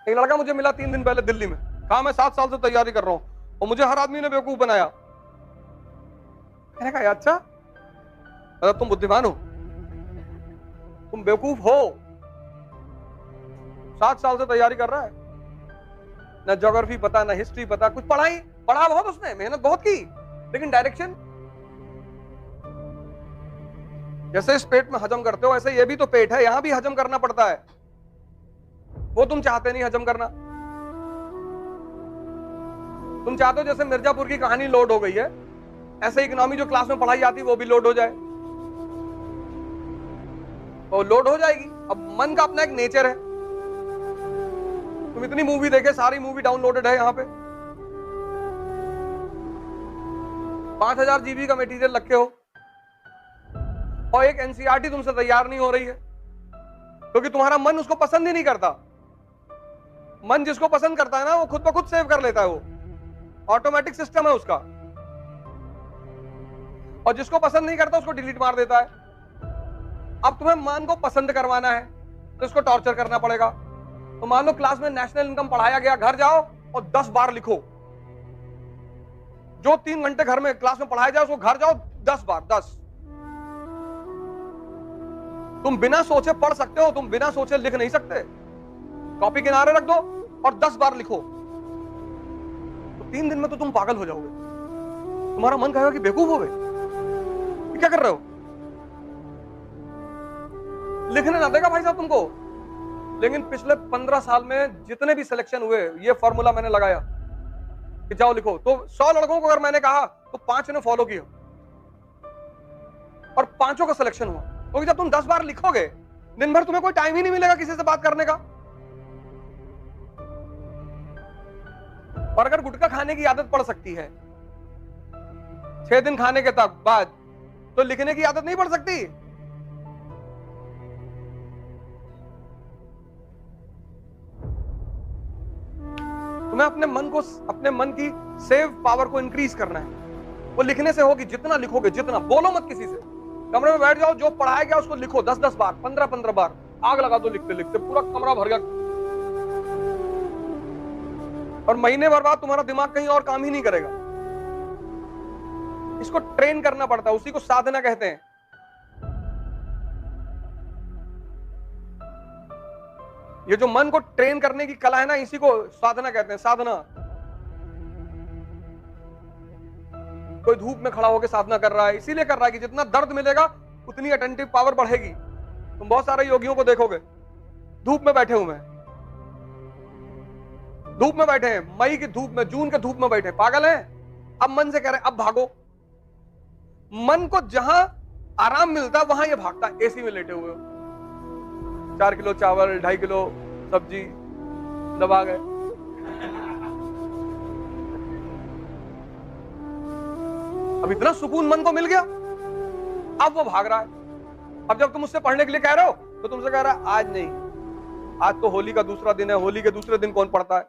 एक लड़का मुझे मिला 3 दिन पहले दिल्ली में, कहा मैं 7 साल से तैयारी कर रहा हूं और मुझे हर आदमी ने बेवकूफ बनाया। मैंने कहा अच्छा, मतलब तुम बुद्धिमान हो, तुम बेवकूफ हो। 7 साल से तैयारी कर रहा है, ना ज्योग्राफी पता, ना हिस्ट्री पता, कुछ पढ़ा बहुत, उसने मेहनत बहुत की, लेकिन डायरेक्शन। जैसे इस पेट में हजम करते हो, ऐसे ये भी तो पेट है, यहां भी हजम करना पड़ता है। वो तुम चाहते नहीं हजम करना। तुम चाहते हो जैसे मिर्जापुर की कहानी लोड हो गई है, ऐसे इकोनॉमी जो क्लास में पढ़ाई जाती है वो भी लोड हो जाए, तो लोड हो जाएगी। अब मन का अपना एक नेचर है। तुम इतनी मूवी देखे, सारी मूवी डाउनलोडेड है यहाँ पे, 5000 जीबी का मटेरियल रखे हो, और एक एनसीईआरटी तुमसे तैयार नहीं हो रही है, क्योंकि तुम्हारा मन उसको पसंद ही नहीं करता। मन जिसको पसंद करता है ना, वो खुद ब खुद सेव कर लेता है, वो ऑटोमेटिक सिस्टम है उसका। और जिसको पसंद नहीं करता उसको डिलीट मार देता है। अब तुम्हें मन को पसंद करवाना है तो इसको टॉर्चर करना पड़ेगा। तो मान लो क्लास में नेशनल इनकम पढ़ाया गया, घर जाओ और 10 बार लिखो। जो 3 घंटे घर में क्लास में पढ़ाया जाए उसको घर जाओ 10 बार, 10। तुम बिना सोचे पढ़ सकते हो, तुम बिना सोचे लिख नहीं सकते। कॉपी किनारे रख दो और 10 बार लिखो, तो 3 दिन में तो तुम पागल हो जाओगे। तुम्हारा मन कहेगा कि बेवकूफ हो गए, क्या कर रहे हो, लिखने ना देगा भाई साहब तुमको। लेकिन पिछले 15 साल में जितने भी सिलेक्शन हुए, ये फॉर्मूला मैंने लगाया कि जाओ लिखो, तो 100 लड़कों को अगर मैंने कहा तो 5 ने फॉलो किया और 5 का सिलेक्शन हुआ। क्योंकि जब तुम 10 बार लिखोगे, दिन भर तुम्हें कोई टाइम ही नहीं मिलेगा किसी से बात करने का। और अगर गुटखा खाने की आदत पड़ सकती है 6 दिन खाने के तक बाद, तो लिखने की आदत नहीं पड़ सकती। तुम्हें अपने मन की सेव पावर को इंक्रीज करना है। वो लिखने से होगी, जितना लिखोगे, जितना बोलो मत किसी से, कमरे में बैठ जाओ, जो पढ़ाया गया उसको लिखो 10-10 बार, 15-15 बार, आग लगा दो लिखते लिखते, पूरा कमरा भर गया। और महीने भर बाद तुम्हारा दिमाग कहीं और काम ही नहीं करेगा। इसको ट्रेन करना पड़ता है, उसी को साधना कहते हैं। ये जो मन को ट्रेन करने की कला है ना, इसी को साधना कहते हैं, साधना। कोई धूप में खड़ा होकर साधना कर रहा है, इसीलिए कर रहा है कि जितना दर्द मिलेगा उतनी अटेंटिव पावर बढ़ेगी। तुम बहुत सारे योगियों को देखोगे धूप में बैठे हुए हैं, धूप में बैठे हैं, मई की धूप में, जून के धूप में बैठे, पागल हैं। अब मन से कह रहे हैं अब भागो। मन को जहां आराम मिलता है वहां ये भागता है। एसी में लेटे हुए हो, 4 किलो चावल, 2.5 किलो सब्जी दबा गए, अब इतना सुकून मन को मिल गया, अब वो भाग रहा है। अब जब तुम उससे पढ़ने के लिए कह रहे हो तो तुमसे कह रहा है आज नहीं, आज तो होली का दूसरा दिन है, होली के दूसरे दिन कौन पढ़ता है।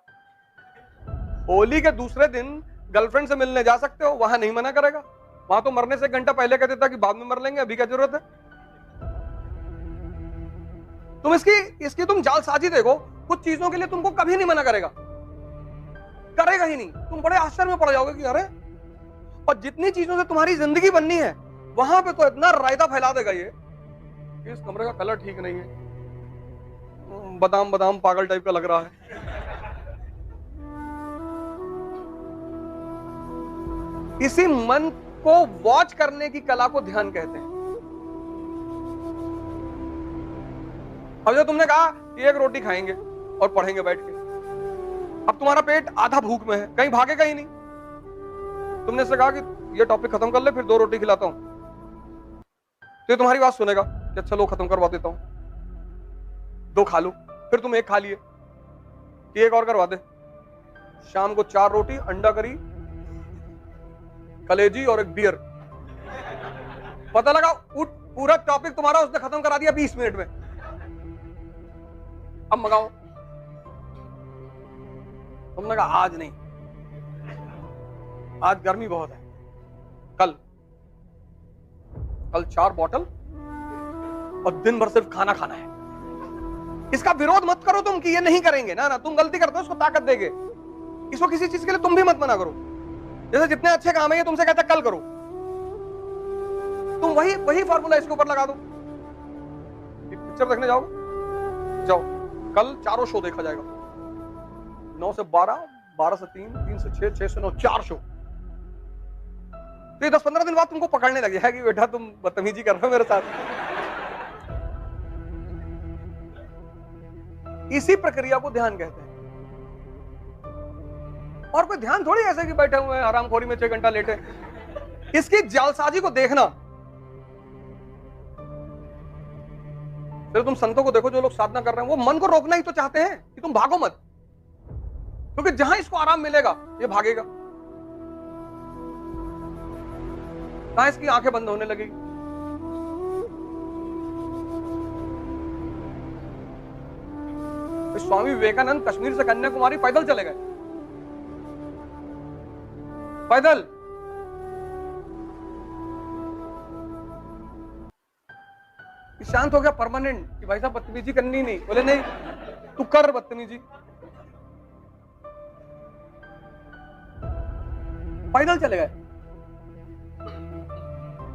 होली के दूसरे दिन गर्लफ्रेंड से मिलने जा सकते हो, वहां नहीं मना करेगा। वहां तो मरने से 1 घंटा पहले कह देता कि बाद में मर लेंगे, अभी क्या जरूरत है। तुम इसकी तुम जालसाजी देखो, कुछ चीजों के लिए तुमको कभी नहीं मना करेगा, करेगा ही नहीं। तुम बड़े आश्चर्य में पड़ जाओगे कि अरे, और जितनी चीजों से तुम्हारी जिंदगी बननी है वहां पे तो इतना रायता फैला देगा ये कि इस कमरे का कलर ठीक नहीं है, बादाम बादाम पागल टाइप का लग रहा है। इसी मन को वॉच करने की कला को ध्यान कहते हैं। अब जो तुमने कहा कि 1 रोटी खाएंगे और पढ़ेंगे बैठ के, अब तुम्हारा पेट आधा भूख में है, कहीं भागेगा ही नहीं। तुमने से कहा कि ये टॉपिक खत्म कर ले, फिर 2 रोटी खिलाता हूं, तो ये तुम्हारी बात सुनेगा कि अच्छा लो खत्म करवा देता हूं, 2 खा लो, फिर तुम 1 खा लिए कि 1 और करवा दे। शाम को 4 रोटी, अंडा करी, कलेजी और 1 बियर। पता लगा पूरा टॉपिक तुम्हारा उसने खत्म करा दिया 20 मिनट में। अब मंगाओ, तुमने कहा आज नहीं, आज गर्मी बहुत है, कल 4 बॉटल और दिन भर सिर्फ खाना खाना है। इसका विरोध मत करो तुम कि ये नहीं करेंगे, ना ना, तुम गलती करते हो उसको ताकत देगे। इसको किसी चीज के लिए तुम भी मत मना करो। जैसे जितने अच्छे काम है ये तुमसे कहता है कल करो, तुम वही वही फॉर्मूला इसके ऊपर लगा दो। पिक्चर देखने जाओगे, जाओ, कल चारों शो देखा जाएगा, 9 से 12, 12 से 3, 3 से 6, 6 से 9, 4 शो। तो ये 10-15 दिन बाद तुमको पकड़ने लगे है कि बेटा तुम बदतमीजी कर रहे हो मेरे साथ। इसी प्रक्रिया को ध्यान कहते हैं। और कोई ध्यान थोड़ी ऐसे कि बैठे हुए हैं हरामखोरी में 6 घंटा लेटे। इसकी जालसाजी को देखना। फिर तुम संतों को देखो जो लोग साधना कर रहे हैं, वो मन को रोकना ही तो चाहते हैं कि तुम भागो मत, क्योंकि जहां इसको आराम मिलेगा ये भागेगा। कहां इसकी आंखें बंद होने लगेगी। स्वामी विवेकानंद कश्मीर से कन्याकुमारी पैदल चले गए, पैदल। शांत हो गया परमानेंट कि भाई साहब बदतमीजी करनी नहीं। बोले नहीं, तू कर बदतमीजी। पैदल चले गए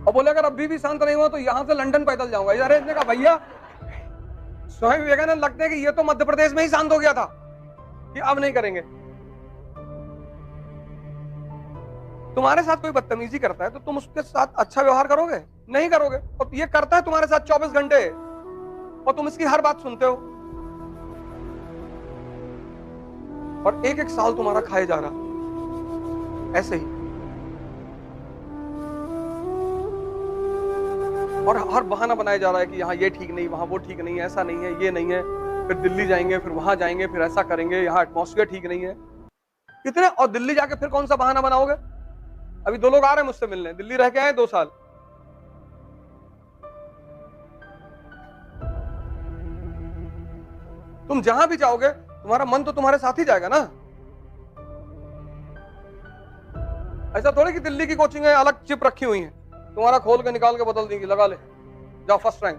और बोले अगर अभी भी शांत नहीं हुआ तो यहां से लंदन पैदल जाऊंगा। यार इसने कहा भैया स्वामी विवेकानंद लगते हैं कि ये तो मध्य प्रदेश में ही शांत हो गया था कि अब नहीं करेंगे। तुम्हारे साथ कोई बदतमीजी करता है तो तुम उसके साथ अच्छा व्यवहार करोगे? नहीं करोगे। और ये करता है तुम्हारे साथ 24 घंटे और तुम इसकी हर बात सुनते हो और एक एक साल तुम्हारा खाए जा रहा ऐसे ही। और हर बहाना बनाया जा रहा है कि यहाँ ये ठीक नहीं, वहां वो ठीक नहीं है, ऐसा नहीं है, ये नहीं है, फिर दिल्ली जाएंगे, फिर वहां जाएंगे, फिर ऐसा करेंगे, यहाँ एटमॉस्फेयर ठीक नहीं है, कितने। और दिल्ली जाके फिर कौन सा बहाना बनाओगे? अभी 2 लोग आ रहे हैं मुझसे मिलने, दिल्ली रह के आए 2 साल। तुम जहां भी जाओगे तुम्हारा मन तो तुम्हारे साथ ही जाएगा ना। ऐसा थोड़ी कि दिल्ली की कोचिंग है अलग चिप रखी हुई है, तुम्हारा खोल के निकाल के बदल देंगी, लगा ले, जाओ फर्स्ट रैंक।